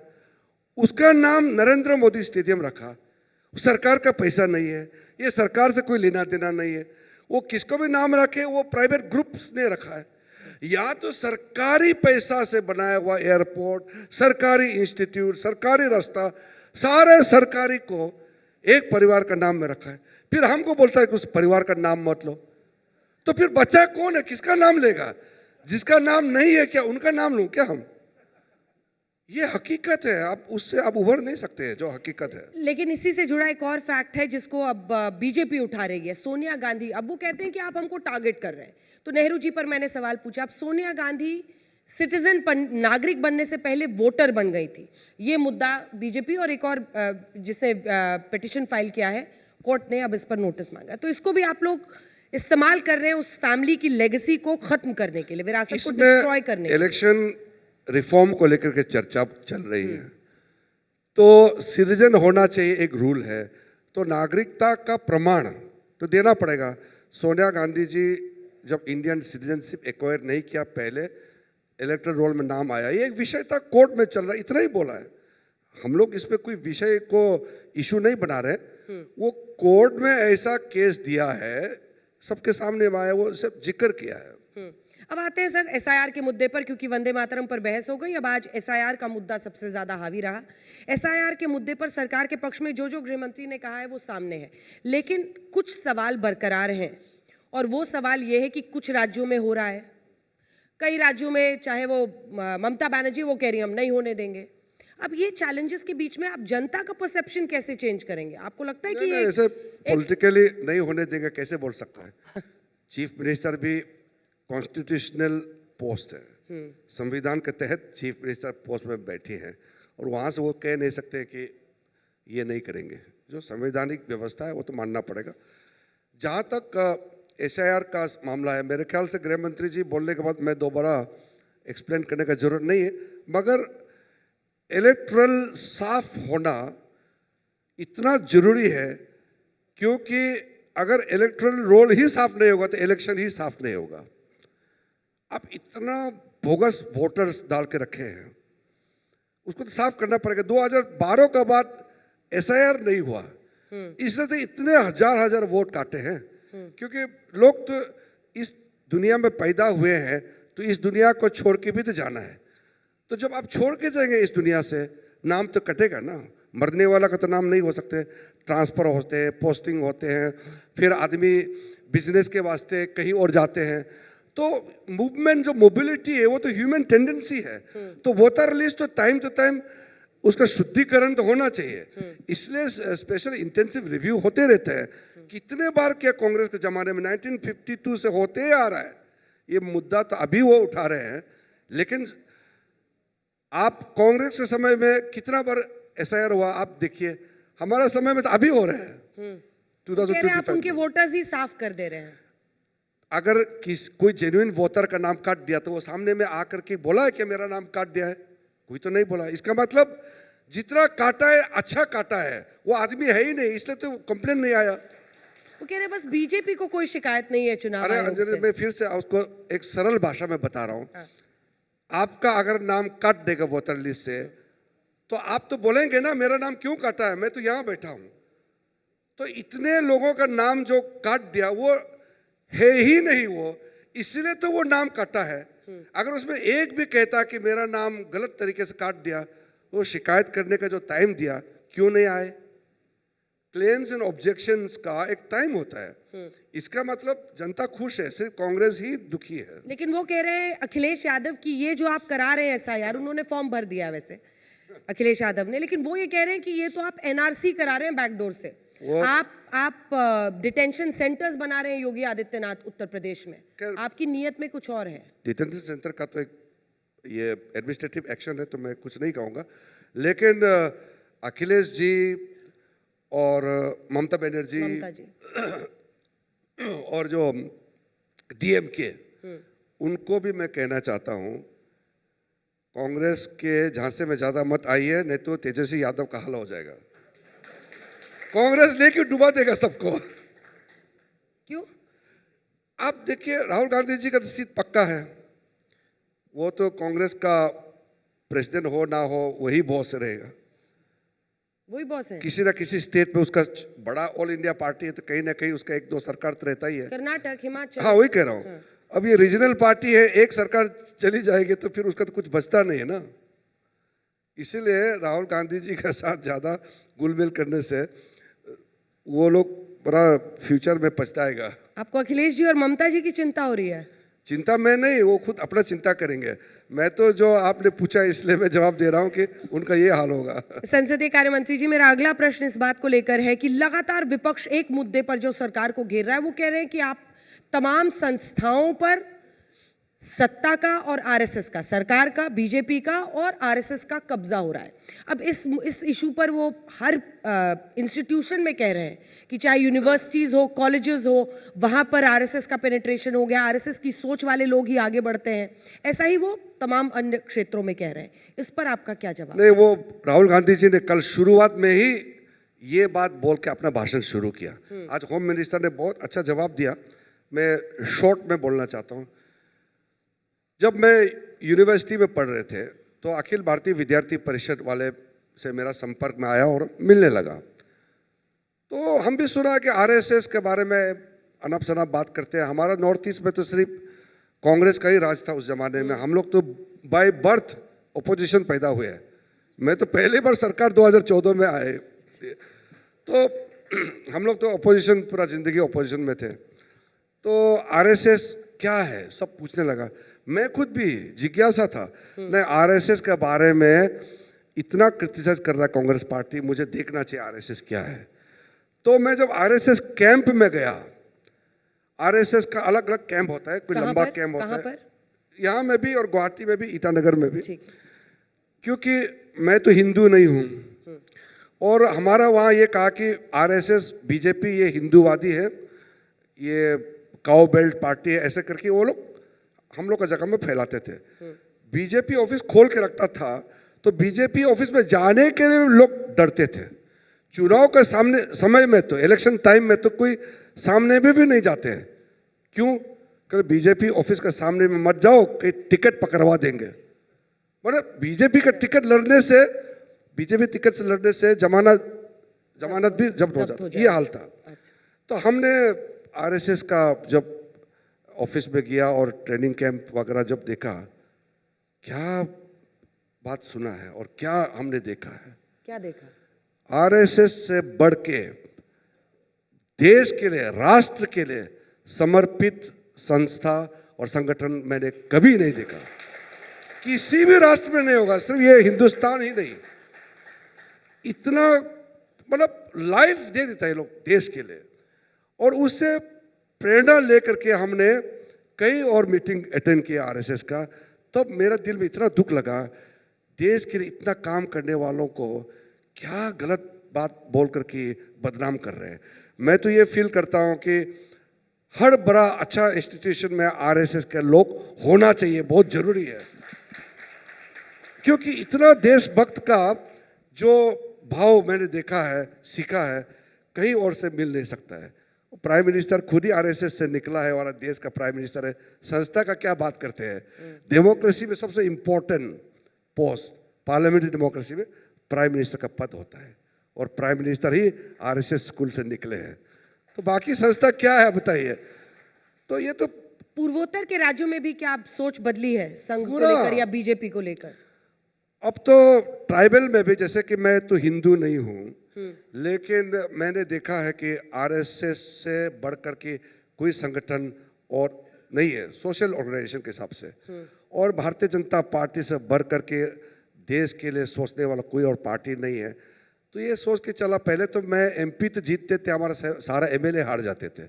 उसका नाम नरेंद्र मोदी स्टेडियम रखा। सरकार का पैसा नहीं है, ये सरकार से कोई लेना देना नहीं है। वो किसको भी नाम रखे, वो प्राइवेट ग्रुप्स ने रखा है। या तो सरकारी पैसा से बनाया हुआ एयरपोर्ट, सरकारी इंस्टीट्यूट, सरकारी रास्ता, सारे सरकारी को एक परिवार का नाम में रखा है। फिर हमको बोलता है कि उस परिवार का नाम मत लो। तो फिर बच्चा कौन है, किसका नाम लेगा? जिसका नाम नहीं है क्या उनका नाम लूं क्या हम? ये हकीकत है, आप उससे आप उभर नहीं सकते हैं, जो हकीकत है। लेकिन इसी से जुड़ा एक और फैक्ट है जिसको अब बीजेपी उठा रही है, सोनिया गांधी। अब वो कहते हैं कि आप हमको टारगेट कर रहे हैं। तो नेहरू जी पर मैंने सवाल पूछा, अब सोनिया गांधी सिटीजन नागरिक बनने से पहले वोटर बन गई थी। ये मुद्दा बीजेपी और एक और जिसने पिटिशन फाइल किया है, कोर्ट ने अब इस पर नोटिस मांगा। तो इसको भी आप लोग इस्तेमाल कर रहे हैं उस फैमिली की लेगेसी को खत्म करने के लिए, विरासत को डिस्ट्रॉय करने के लिए। इलेक्शन रिफॉर्म को लेकर के चर्चा चल रही है। तो सिटीजन होना चाहिए, एक रूल है, तो नागरिकता का प्रमाण तो देना पड़ेगा। सोनिया गांधी जी जब इंडियन सिटीजनशिप एक्वायर नहीं किया, पहले इलेक्टोरल रोल में नाम आया, ये एक विषय था, कोर्ट में चल रहा है, इतना ही बोला है। हम लोग इस पे कोई विषय को इशू नहीं बना रहे। वो कोर्ट में ऐसा केस दिया है, सबके सामने आया, वो सब जिक्र किया है। अब आते हैं सर एसआईआर के मुद्दे पर, क्योंकि वंदे मातरम पर बहस हो गई। अब आज एसआईआर का मुद्दा सबसे ज्यादा हावी रहा। एसआईआर के मुद्दे पर सरकार के पक्ष में जो जो गृह मंत्री ने कहा है वो सामने है, लेकिन कुछ सवाल बरकरार हैं। और वो सवाल ये है कि कुछ राज्यों में हो रहा है, कई राज्यों में, चाहे वो ममता बनर्जी, वो कह रही हम नहीं होने देंगे। अब ये चैलेंजेस के बीच में आप जनता का परसेप्शन कैसे चेंज करेंगे? आपको लगता है कि ये ऐसे पॉलिटिकली नहीं होने देंगे, कैसे बोल सकता है? चीफ मिनिस्टर भी कॉन्स्टिट्यूशनल पोस्ट है, संविधान के तहत चीफ मिनिस्टर पोस्ट में बैठे हैं, और वहाँ से वो कह नहीं सकते कि ये नहीं करेंगे। जो संवैधानिक व्यवस्था है वो तो मानना पड़ेगा। जहाँ तक एसआईआर का मामला है, मेरे ख्याल से गृह मंत्री जी बोलने के बाद मैं दोबारा एक्सप्लेन करने का जरूरत नहीं है, मगर इलेक्टोरल साफ होना इतना जरूरी है, क्योंकि अगर इलेक्टोरल रोल ही साफ नहीं होगा तो इलेक्शन ही साफ नहीं होगा। आप इतना बोगस वोटर्स डाल के रखे हैं, उसको तो साफ करना पड़ेगा। 2012 का बाद एसआईआर नहीं हुआ, इसलिए तो इतने हजार हजार वोट काटे हैं। क्योंकि लोग तो इस दुनिया में पैदा हुए हैं, तो इस दुनिया को छोड़ के भी तो जाना है। तो जब आप छोड़ के जाएंगे इस दुनिया से, नाम तो कटेगा ना। मरने वाला का तो नाम नहीं हो सकते। ट्रांसफ़र होते हैं, पोस्टिंग होते हैं, फिर आदमी बिजनेस के वास्ते कहीं और जाते हैं। तो मूवमेंट, जो मोबिलिटी है, वो तो ह्यूमन टेंडेंसी है। तो वोटर लिस्ट तो टाइम टू टाइम उसका शुद्धिकरण तो होना चाहिए। इसलिए स्पेशल इंटेंसिव रिव्यू होते रहते हैं। कितने बार क्या कांग्रेस के ज़माने में 1952 से होते ही आ रहा है। ये मुद्दा तो अभी वो उठा रहे हैं, लेकिन आप कांग्रेस के समय में कितना बार एसआईआर हुआ आप देखिए। हमारा समय में तो अभी हो रहे हैं। 2025 आप उनके वोटर्स ही साफ कर दे रहे हैं। अगर कोई जेन्युइन वोटर का नाम काट दिया तो वो सामने में आकर के बोला है कि मेरा नाम काट दिया है? कोई तो नहीं बोला। इसका मतलब जितना काटा है अच्छा काटा है, वो आदमी है ही नहीं, इसलिए तो कंप्लेन नहीं आया। वो कह रहे हैं बस बीजेपी को कोई शिकायत नहीं है चुनाव अरे आयोग अंजलि, से। मैं फिर से उसको एक सरल भाषा में बता रहा हूँ। आपका अगर नाम काट देगा वोटर लिस्ट से, तो आप तो बोलेंगे ना मेरा नाम क्यों काटा है, मैं तो यहाँ बैठा हूँ। तो इतने लोगों का नाम जो काट दिया वो है ही नहीं, वो इसलिए तो वो नाम काटा है। अगर उसमें एक भी कहता कि मेरा नाम गलत तरीके से काट दिया, वो शिकायत करने का जो टाइम दिया, क्यों नहीं आए? क्लेम्स एंड ऑब्जेक्शंस का एक टाइम होता है। इसका मतलब जनता खुश है, सिर्फ कांग्रेस ही दुखी है। लेकिन वो कह रहे हैं अखिलेश यादव की ये जो आप करा रहे हैं एसआईआर, उन्होंने फॉर्म भर दिया वैसे अखिलेश यादव ने, लेकिन वो ये कह रहे हैं कि ये तो आप एनआरसी करा रहे हैं बैकडोर से। आप डिटेंशन सेंटर्स बना रहे हैं योगी आदित्यनाथ उत्तर प्रदेश में। आपकी नीयत में कुछ और है। डिटेंशन सेंटर का तो एक ये एडमिनिस्ट्रेटिव एक्शन है, तो मैं कुछ नहीं कहूँगा। लेकिन अखिलेश जी और ममता बनर्जी और जो डीएमके, उनको भी मैं कहना चाहता हूँ, कांग्रेस के झांसे में ज़्यादा मत आइए, नहीं तो तेजस्वी यादव का हाल हो जाएगा। कांग्रेस लेके डुबा देगा सबको। क्यों? आप देखिए, राहुल गांधी जी का तो सीट पक्का है। वो तो कांग्रेस का प्रेसिडेंट हो ना हो, वही बॉस रहेगा। वही बॉस है। किसी ना किसी स्टेट में उसका बड़ा ऑल इंडिया पार्टी है, तो कहीं ना कहीं उसका एक दो सरकार तो रहता ही है। कर्नाटक, हिमाचल। हाँ, वही कह रहा हूँ। अब ये रीजनल पार्टी है, एक सरकार चली जाएगी तो फिर उसका तो कुछ बचता नहीं है ना। इसीलिए राहुल गांधी जी के साथ ज़्यादा गुलमेल करने से वो लोग बड़ा फ्यूचर में पछताएगा। आपको अखिलेश जी और ममता जी की चिंता हो रही है? चिंता मैं नहीं, वो खुद अपना चिंता करेंगे। मैं तो जो आपने पूछा इसलिए मैं जवाब दे रहा हूँ कि उनका ये हाल होगा। संसदीय कार्य मंत्री जी, मेरा अगला प्रश्न इस बात को लेकर है कि लगातार विपक्ष एक मुद्दे पर जो सरकार को घेर रहा है, वो कह रहे हैं कि आप तमाम संस्थाओं पर सत्ता का और आरएसएस का, सरकार का, बीजेपी का और आरएसएस का कब्जा हो रहा है। अब इस इशू पर वो हर इंस्टीट्यूशन में कह रहे हैं कि चाहे यूनिवर्सिटीज़ हो, कॉलेजेस हो, वहाँ पर आरएसएस का पेनिट्रेशन हो गया, आरएसएस की सोच वाले लोग ही आगे बढ़ते हैं। ऐसा ही वो तमाम अन्य क्षेत्रों में कह रहे हैं। इस पर आपका क्या जवाब? नहीं, वो राहुल गांधी जी ने कल शुरुआत में ही ये बात बोल के अपना भाषण शुरू किया। आज होम मिनिस्टर ने बहुत अच्छा जवाब दिया। मैं शॉर्ट में बोलना चाहता हूँ। जब मैं यूनिवर्सिटी में पढ़ रहे थे तो अखिल भारतीय विद्यार्थी परिषद वाले से मेरा संपर्क में आया और मिलने लगा। तो हम भी सुना कि आरएसएस के बारे में अनप शनप बात करते हैं। हमारा नॉर्थ ईस्ट में तो सिर्फ कांग्रेस का ही राज था उस जमाने में। हम लोग तो बाय बर्थ ओपोजिशन पैदा हुए हैं। मैं तो पहली बार सरकार 2014 में आए, तो हम लोग तो ओपोजिशन, पूरा जिंदगी ओपोजिशन में थे। तो आरएसएस क्या है सब पूछने लगा। मैं खुद भी जिज्ञासा था। नहीं, आरएसएस के बारे में इतना क्रिटिसाइज कर रहा है कांग्रेस पार्टी, मुझे देखना चाहिए आरएसएस क्या है। तो मैं जब आरएसएस कैंप में गया, आरएसएस का अलग अलग कैंप होता है, कोई लंबा कैंप होता है, यहाँ में भी और गुवाहाटी में भी, ईटानगर में भी। क्योंकि मैं तो हिंदू नहीं हूँ और हमारा वहाँ ये कहा कि आरएसएस, बीजेपी ये हिंदूवादी है, ये काउ बेल्ट पार्टी है, ऐसे करके वो लोग हम लोग का जगह में फैलाते थे। बीजेपी ऑफिस खोल के रखता था, तो बीजेपी ऑफिस में जाने के लिए लोग डरते थे। चुनाव के सामने समय में तो, इलेक्शन टाइम में तो कोई सामने भी नहीं जाते हैं। क्यों? क्योंकि बीजेपी ऑफिस के सामने में मत जाओ कि टिकट पकड़वा देंगे। मतलब बीजेपी का टिकट लड़ने से, बीजेपी टिकट से लड़ने से जमानत भी जब्त हो जाता, ये हाल था। तो हमने आरएसएस का जब ऑफिस में गया और ट्रेनिंग कैंप वगैरह जब देखा, क्या बात सुना है और क्या हमने देखा है। क्या देखा? आरएसएस से बढ़ के देश के लिए, राष्ट्र के लिए समर्पित संस्था और संगठन मैंने कभी नहीं देखा। किसी भी राष्ट्र में नहीं होगा, सिर्फ ये हिंदुस्तान ही नहीं, इतना मतलब लाइफ दे देता है ये लोग देश के लिए। और उससे प्रेरणा लेकर के हमने कई और मीटिंग अटेंड किया आरएसएस का। तब मेरा दिल में इतना दुख लगा, देश के लिए इतना काम करने वालों को क्या गलत बात बोल करके बदनाम कर रहे हैं। मैं तो ये फील करता हूँ कि हर बड़ा अच्छा इंस्टीट्यूशन में आरएसएस के लोग होना चाहिए, बहुत जरूरी है। क्योंकि इतना देशभक्त का जो भाव मैंने देखा है, सीखा है, कहीं और से मिल नहीं सकता है। प्राइम मिनिस्टर खुद ही आरएसएस से निकला है, हमारा देश का प्राइम मिनिस्टर है। संस्था का क्या बात करते हैं। डेमोक्रेसी में सबसे इम्पोर्टेंट पोस्ट, पार्लियामेंट्री डेमोक्रेसी में प्राइम मिनिस्टर का पद होता है, और प्राइम मिनिस्टर ही आरएसएस स्कूल से निकले हैं। तो बाकी संस्था क्या है बताइए। तो ये तो पूर्वोत्तर के राज्यों में भी क्या आप सोच बदली है संघ को पूरा- लेकर या बीजेपी को लेकर? अब तो ट्राइबल में भी, जैसे कि मैं तो हिंदू नहीं हूँ, लेकिन मैंने देखा है कि आरएसएस से बढ़कर के कोई संगठन और नहीं है सोशल ऑर्गेनाइजेशन के हिसाब से। और भारतीय जनता पार्टी से बढ़कर के देश के लिए सोचने वाला कोई और पार्टी नहीं है। तो ये सोच के चला, पहले तो मैं एमपी तो जीतते थे, हमारा सारा एमएलए हार जाते थे।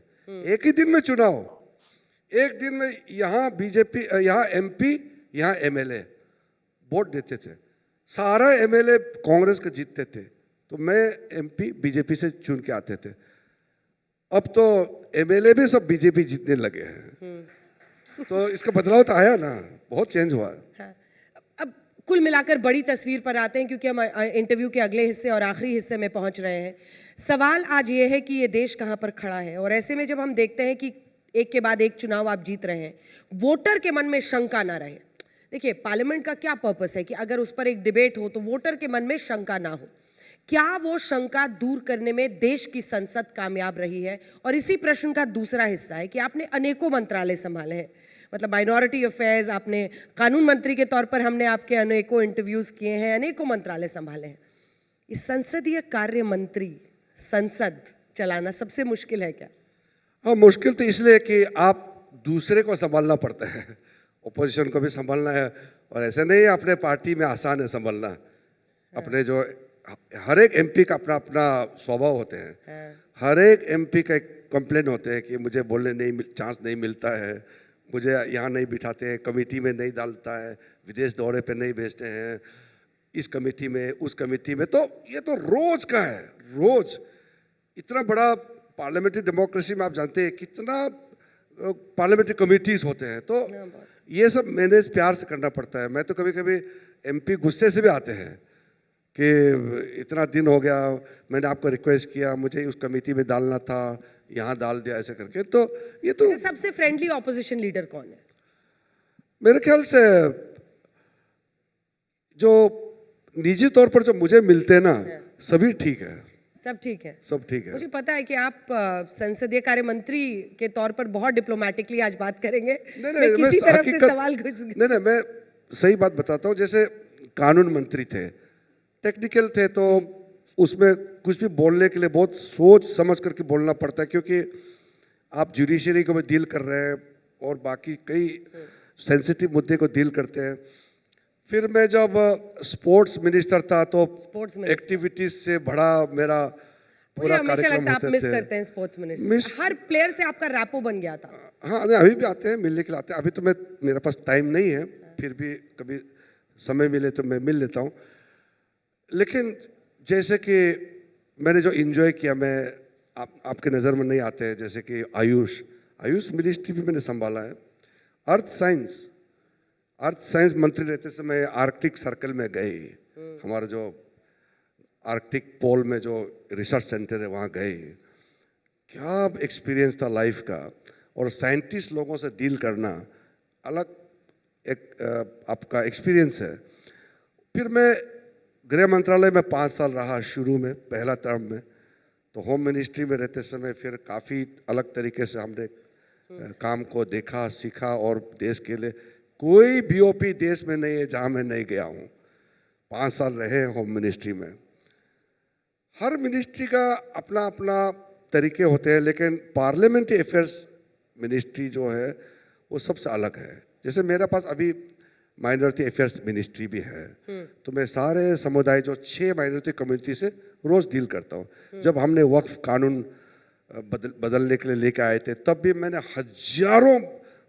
एक ही दिन में चुनाव, एक दिन में यहाँ बीजेपी, यहाँ एमपी, यहाँ एमएलए वोट देते थे। सारा एमएलए कांग्रेस के जीतते थे, तो मैं एमपी बीजेपी से चुन के आते थे। अब तो एमएलए भी सब बीजेपी जीतने लगे हैं। तो इसका बदलाव तो आया ना, बहुत चेंज हुआ। हाँ। अब कुल मिलाकर बड़ी तस्वीर पर आते हैं, क्योंकि हम इंटरव्यू के अगले हिस्से और आखिरी हिस्से में पहुंच रहे हैं। सवाल आज ये है कि ये देश कहाँ पर खड़ा है, और ऐसे में जब हम देखते हैं कि एक के बाद एक चुनाव आप जीत रहे हैं, वोटर के मन में शंका ना रहे। देखिए, पार्लियामेंट का क्या पर्पस है कि अगर उस पर एक डिबेट हो तो वोटर के मन में शंका ना हो। क्या वो शंका दूर करने में देश की संसद कामयाब रही है? और इसी प्रश्न का दूसरा हिस्सा है कि आपने अनेकों मंत्रालय संभाले हैं, मतलब माइनॉरिटी अफेयर्स, आपने कानून मंत्री के तौर पर हमने आपके अनेकों इंटरव्यूज किए हैं, अनेकों मंत्रालय संभाले हैं। इस संसदीय कार्य मंत्री, संसद चलाना सबसे मुश्किल है क्या? हाँ, मुश्किल तो इसलिए कि आप दूसरे को संभालना पड़ता है, ओपोजिशन को भी संभालना है। और ऐसा नहीं है अपने पार्टी में आसान है संभालना। अपने जो हर एक एमपी का अपना अपना स्वभाव होते हैं। हर एक एमपी का एक कंप्लेन होते हैं कि मुझे बोलने नहीं चांस नहीं मिलता है, मुझे यहाँ नहीं बिठाते हैं, कमेटी में नहीं डालता है, विदेश दौरे पे नहीं भेजते हैं, इस कमेटी में उस कमेटी में। तो ये तो रोज का है, रोज। इतना बड़ा पार्लियामेंट्री डेमोक्रेसी में आप जानते हैं कितना पार्लियामेंट्री कमेटीज होते हैं। तो ये सब मैनेज प्यार से करना पड़ता है। मैं तो कभी कभी एमपी गुस्से से भी आते हैं कि इतना दिन हो गया, मैंने आपको रिक्वेस्ट किया, मुझे उस कमेटी में डालना था, यहाँ डाल दिया, ऐसे करके। तो ये तो सबसे फ्रेंडली ऑपोजिशन लीडर कौन है? मेरे ख्याल से जो निजी तौर पर जो मुझे मिलते हैं ना, सभी ठीक है। सब ठीक है, सब ठीक है। मुझे पता है कि आप संसदीय कार्य मंत्री के तौर पर बहुत डिप्लोमेटिकली आज बात करेंगे। मैं किसी तरफ से सवाल नहीं, मैं सही बात बताता हूँ। जैसे कानून मंत्री थे, टेक्निकल थे, तो उसमें कुछ भी बोलने के लिए बहुत सोच समझ करके बोलना पड़ता है, क्योंकि आप जुडिशरी को भी डील कर रहे हैं और बाकी कई सेंसिटिव मुद्दे को डील करते हैं। फिर मैं जब स्पोर्ट्स मिनिस्टर था तो एक्टिविटीज से बड़ा मेरा पूरा कार्यक्रम होते थे। मिस करते हैं स्पोर्ट्स मिनिस्टर, हर प्लेयर से आपका रैपो बन गया था। हाँ, अभी भी आते हैं, मिलने के लिए आते हैं। अभी तो मेरे पास टाइम नहीं है, फिर भी कभी समय मिले तो मैं मिल लेता हूँ। लेकिन जैसे कि मैंने जो एंजॉय किया, मैं आपके नज़र में नहीं आते हैं, जैसे कि आयुष मिनिस्ट्री भी मैंने संभाला है। अर्थ साइंस मंत्री रहते समय आर्कटिक सर्कल में गए, हमारा जो आर्कटिक पोल में जो रिसर्च सेंटर है वहाँ गए। क्या एक्सपीरियंस था लाइफ का, और साइंटिस्ट लोगों से डील करना अलग एक आपका एक्सपीरियंस है। फिर मैं गृह मंत्रालय में 5 साल रहा, शुरू में पहला टर्म में। तो होम मिनिस्ट्री में रहते समय फिर काफ़ी अलग तरीके से हमने काम को देखा, सीखा, और देश के लिए कोई बीओपी देश में नहीं है जहाँ मैं नहीं गया हूँ। 5 साल रहे होम मिनिस्ट्री में। हर मिनिस्ट्री का अपना अपना तरीके होते हैं, लेकिन पार्लियामेंट्री अफेयर्स मिनिस्ट्री जो है वो सबसे अलग है। जैसे मेरे पास अभी माइनॉरिटी अफेयर्स मिनिस्ट्री भी है, तो मैं सारे समुदाय जो 6 माइनॉरिटी कम्युनिटी से रोज़ डील करता हूँ। जब हमने वक्फ कानून बदलने के लिए लेके आए थे, तब भी मैंने हजारों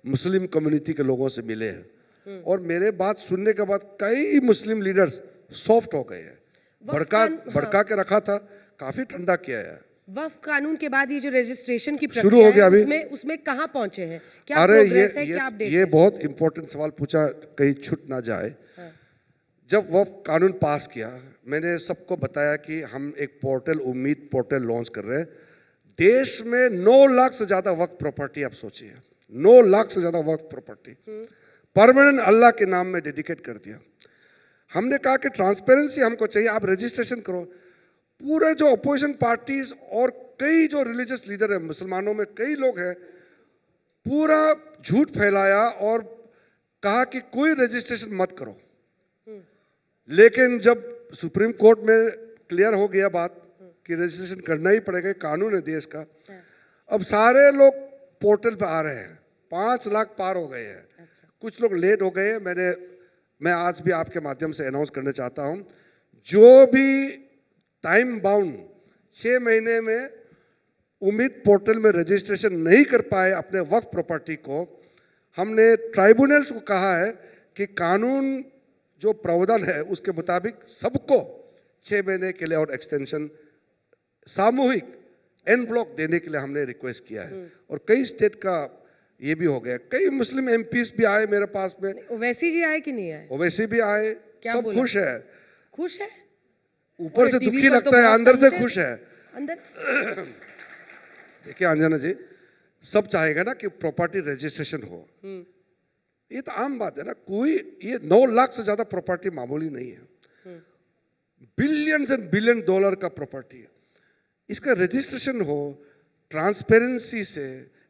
मुस्लिम कम्युनिटी के लोगों से मिले हैं, और मेरे बात सुनने के बाद कई मुस्लिम लीडर्स सॉफ्ट हो गए हैं। भड़का के रखा था, काफ़ी ठंडा किया है। वक्फ कानून के बाद ये जो रजिस्ट्रेशन की शुरू हो गया अभी, उसमें कहाँ पहुंचे हैं? क्या अरे प्रोग्रेस है? क्या अपडेट ये बहुत इंपॉर्टेंट सवाल पूछा, कहीं छूट ना जाए। जब वक्फ कानून पास किया, मैंने सबको बताया कि हम एक पोर्टल, उम्मीद पोर्टल लॉन्च कर रहे हैं। देश में 9 लाख से ज़्यादा वक्फ प्रॉपर्टी, आप सोचिए 9 लाख से ज़्यादा वक्फ प्रॉपर्टी परमानेंट अल्लाह के नाम में डेडिकेट कर दिया। हमने कहा कि ट्रांसपेरेंसी हमको चाहिए, आप रजिस्ट्रेशन करो। पूरे जो अपोजिशन पार्टीज और कई जो रिलीजियस लीडर है, मुसलमानों में कई लोग हैं, पूरा झूठ फैलाया और कहा कि कोई रजिस्ट्रेशन मत करो। लेकिन जब सुप्रीम कोर्ट में क्लियर हो गया बात कि रजिस्ट्रेशन करना ही पड़ेगा, कानून है देश का, अब सारे लोग पोर्टल पे आ रहे हैं। 5 लाख पार हो गए हैं। कुछ लोग लेट हो गए। मैं आज भी आपके माध्यम से अनाउंस करना चाहता हूं, जो भी टाइम बाउंड 6 महीने में उम्मीद पोर्टल में रजिस्ट्रेशन नहीं कर पाए अपने वक्फ प्रॉपर्टी को, हमने ट्राइब्यूनल्स को कहा है कि कानून जो प्रावधान है उसके मुताबिक सबको 6 महीने के लिए और एक्सटेंशन सामूहिक एन ब्लॉक देने के लिए हमने रिक्वेस्ट किया है। और कई स्टेट का ये भी हो गया। कई मुस्लिम एमपीस भी आए मेरे पास में। ओवैसी जी आए कि नहीं आए? ओवैसी भी आए। सब खुश है। खुश है, ऊपर से दुखी लगता है, अंदर से खुश है। अंदर देखिए अंजना जी, सब चाहेगा ना कि प्रॉपर्टी रजिस्ट्रेशन हो। ये तो आम बात है ना। कोई ये 9 लाख से ज्यादा प्रॉपर्टी मामूली नहीं है। बिलियंस एंड बिलियन डॉलर का प्रॉपर्टी है। इसका रजिस्ट्रेशन हो, ट्रांसपेरेंसी से,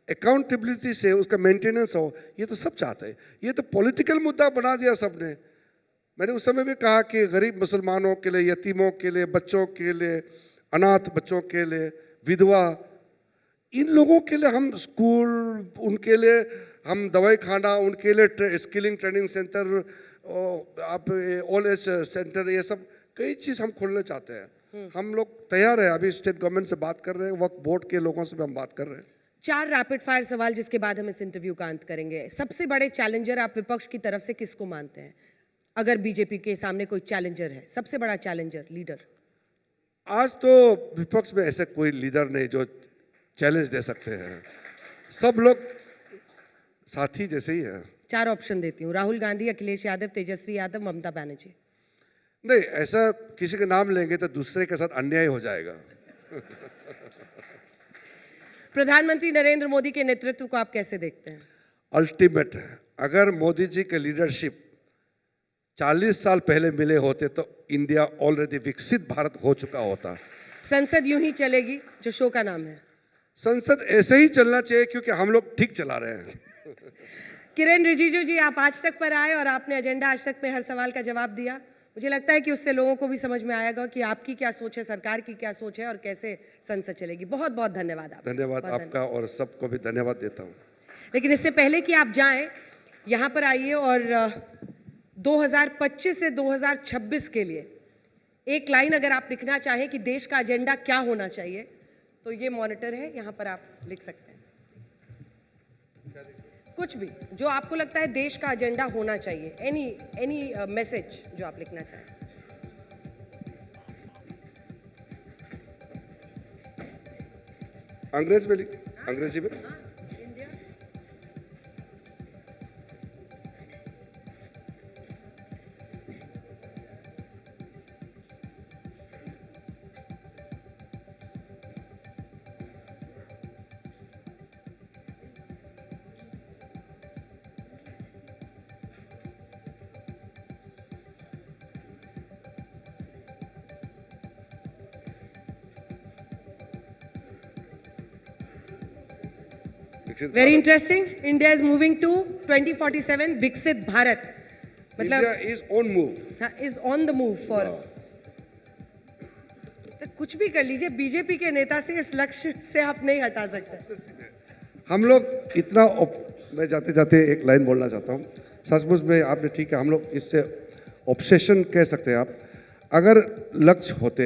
अकाउंटेबिलिटी से, उसका मेंटेनेंस हो, ये तो सब चाहते हैं। ये तो पॉलिटिकल मुद्दा बना दिया सबने। मैंने उस समय भी कहा कि गरीब मुसलमानों के लिए, यतीमों के लिए, बच्चों के लिए, अनाथ बच्चों के लिए, विधवा, इन लोगों के लिए हम स्कूल, उनके लिए हम दवाई खाना, उनके लिए स्किलिंग ट्रेनिंग सेंटर, आप ओल्ड एज सेंटर, ये सब कई चीज़ हम खोलना चाहते हैं। हम लोग तैयार है। अभी स्टेट गवर्नमेंट से बात कर रहे हैं, वक्फ बोर्ड के लोगों से भी हम बात कर रहे हैं। 4 रैपिड फायर सवाल जिसके बाद हम इस इंटरव्यू का अंत करेंगे। सबसे बड़े चैलेंजर आप विपक्ष की तरफ से किसको मानते हैं? अगर बीजेपी के सामने कोई चैलेंजर है, सबसे बड़ा चैलेंजर लीडर? आज तो विपक्ष में ऐसे कोई लीडर नहीं जो चैलेंज दे सकते हैं। सब लोग साथी जैसे ही है। 4 ऑप्शन देती हूँ, राहुल गांधी, अखिलेश यादव, तेजस्वी यादव, ममता बनर्जी। नहीं, ऐसा किसी का नाम लेंगे तो दूसरे के साथ अन्याय हो जाएगा। प्रधानमंत्री नरेंद्र मोदी के नेतृत्व को आप कैसे देखते हैं? अल्टीमेट है। अगर मोदी जी के लीडरशिप 40 साल पहले मिले होते तो इंडिया ऑलरेडी विकसित भारत हो चुका होता। संसद यूं ही चलेगी, जो शो का नाम है। संसद ऐसे ही चलना चाहिए क्योंकि हम लोग ठीक चला रहे हैं। किरेन रिजिजू जी, आप आज तक पर आए और आपने एजेंडा आज तक में हर सवाल का जवाब दिया। मुझे लगता है कि उससे लोगों को भी समझ में आएगा कि आपकी क्या सोच है, सरकार की क्या सोच है और कैसे संसद चलेगी। बहुत बहुत धन्यवाद आपका। धन्यवाद आपका और सबको भी धन्यवाद देता हूँ। लेकिन इससे पहले कि आप जाएं, यहाँ पर आइए और 2025 से 2026 के लिए एक लाइन अगर आप लिखना चाहें कि देश का एजेंडा क्या होना चाहिए, तो ये मॉनिटर है, यहाँ पर आप लिख सकते हैं। कुछ भी जो आपको लगता है देश का एजेंडा होना चाहिए, एनी मैसेज जो आप लिखना चाहें। अंग्रेजी में विकसित very interesting. India is moving to 2047 विकसित भारत. मतलब India is on move. Is on the move for. तो कुछ भी कर लीजिए, बीजेपी के नेता से इस लक्ष्य से आप नहीं हटा सकते. हम लोग इतना मैं जाते जाते एक लाइन बोलना चाहता हूँ. सचमुच में आपने ठीक है, हम लोग इससे ऑब्सेशन कह सकते हैं आप. अगर लक्ष्य होते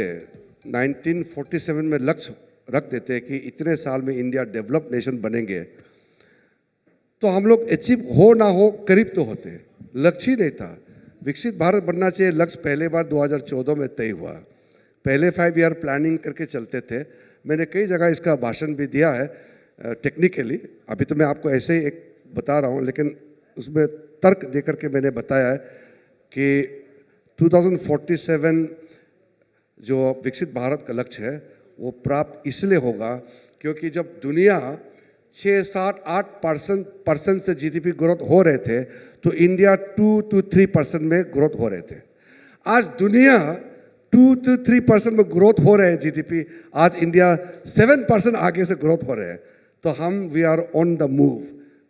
1947 में लक्ष्य रख देते कि इतने साल में इंडिया डेवलप्ड नेशन बनेंगे, तो हम लोग अचीव हो ना हो करीब तो होते. लक्ष्य ही नहीं था. विकसित भारत बनना चाहिए लक्ष्य पहले बार 2014 में तय हुआ. पहले 5 ईयर प्लानिंग करके चलते थे. मैंने कई जगह इसका भाषण भी दिया है टेक्निकली. अभी तो मैं आपको ऐसे ही एक बता रहा हूँ, लेकिन उसमें तर्क दे करके मैंने बताया है कि 2047 जो विकसित भारत का लक्ष्य है वो प्राप्त इसलिए होगा क्योंकि जब दुनिया 6-7-8% से जीडीपी ग्रोथ हो रहे थे, तो इंडिया 2-3% में ग्रोथ हो रहे थे. आज दुनिया 2-3% में ग्रोथ हो रहे हैं जीडीपी. आज इंडिया 7% आगे से ग्रोथ हो रहे हैं. तो हम we are on the move.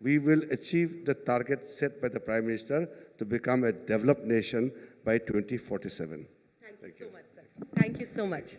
We will achieve the target set by the prime minister to become a developed nation by 2047. Thank you so much, sir. Thank you so much.